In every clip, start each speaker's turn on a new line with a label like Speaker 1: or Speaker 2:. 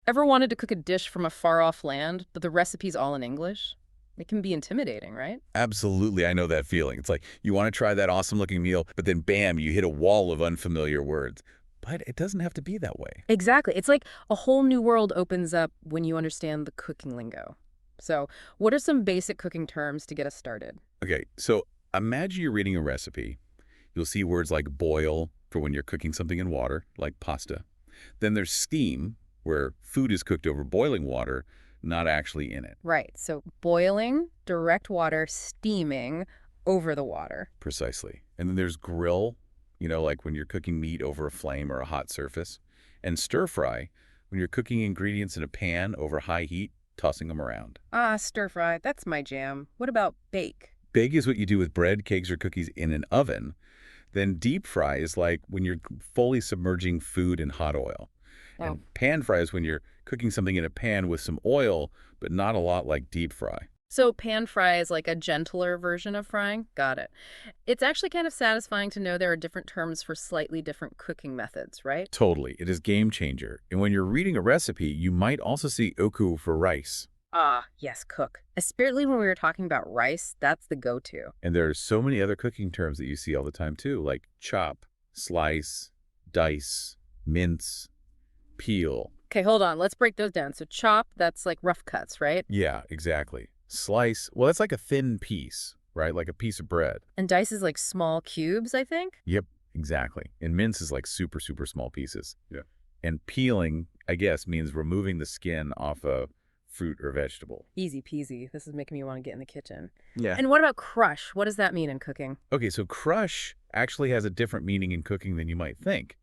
Speaker 1: Ever wanted to cook a dish from a far-off land, but the recipe's all in English? It can be intimidating, right?
Speaker 2: Absolutely, I know that feeling. It's like you want to try that awesome-looking meal, but then bam, you hit a wall of unfamiliar words. But it doesn't have to be that way.
Speaker 1: Exactly. It's like a whole new world opens up when you understand the cooking lingo. So, what are some basic cooking terms to get us started?
Speaker 2: Okay, so imagine you're reading a recipe. You'll see words like boil for when you're cooking something in water, like pasta. Then there's steam, where food is cooked over boiling water, not actually in it.
Speaker 1: Right. So, boiling, direct water, steaming over the water.
Speaker 2: Precisely. And then there's grill, like when you're cooking meat over a flame or a hot surface. And stir fry, when you're cooking ingredients in a pan over high heat, tossing them around.
Speaker 1: Ah, stir fry. That's my jam. What about bake?
Speaker 2: Bake is what you do with bread, cakes, or cookies in an oven. Then deep fry is like when you're fully submerging food in hot oil.
Speaker 1: Oh,
Speaker 2: And pan fry is when you're cooking something in a pan with some oil, but not a lot like deep fry.
Speaker 1: so pan fry is like a gentler version of frying? Got it. It's actually kind of satisfying to know there are different terms for slightly different cooking methods, right?
Speaker 2: Totally. It is game changer. And when you're reading a recipe, you might also see oku for rice.
Speaker 1: Ah, yes, cook. Especially when we were talking about rice, that's the go-to.
Speaker 2: And there are so many other cooking terms that you see all the time too, like chop, slice, dice, mince, peel.
Speaker 1: Okay, hold on. Let's break those down. So chop, that's like rough cuts, right?
Speaker 2: Yeah, exactly. Slice, well, that's like a thin piece, right? Like a piece of bread.
Speaker 1: And dice is like small cubes, I think?
Speaker 2: Yep, exactly. And mince is like super, super small pieces. Yeah. And peeling, I guess, means removing the skin off a fruit or vegetable.
Speaker 1: Easy peasy. This is making me want to get in the kitchen.
Speaker 2: Yeah.
Speaker 1: And what about crush? What does that mean in cooking?
Speaker 2: Okay, so crush actually has a different meaning in cooking than you might think.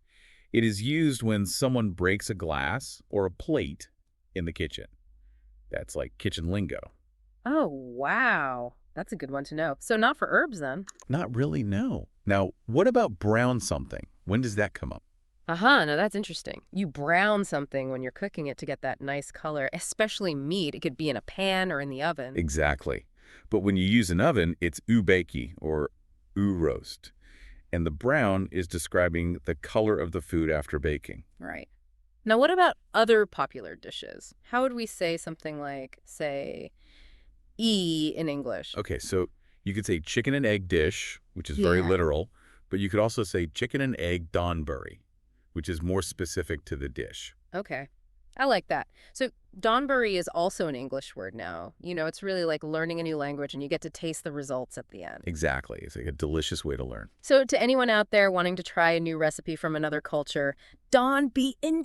Speaker 2: It is used when someone breaks a glass or a plate in the kitchen. That's like kitchen lingo.
Speaker 1: Oh, wow. That's a good one to know. So not for herbs then.
Speaker 2: Not really, no. Now, what about brown something? When does that come up?
Speaker 1: Now that's interesting. You brown something when you're cooking it to get that nice color, especially meat. It could be in a pan or in the oven.
Speaker 2: Exactly. But when you use an oven, it's ubeki or roast. And the brown is describing the color of the food after baking.
Speaker 1: Right. Now, what about other popular dishes? How would we say something like, say, in English?
Speaker 2: Okay, so you could say chicken and egg dish, which is very
Speaker 1: Yeah.
Speaker 2: literal, but you could also say chicken and egg donburi, which is more specific to the dish.
Speaker 1: Okay. I like that. So Donburi is also an English word now. It's really like learning a new language and you get to taste the results at the end.
Speaker 2: Exactly. It's like a delicious way to learn.
Speaker 1: So to anyone out there wanting to try a new recipe from another culture, Don be in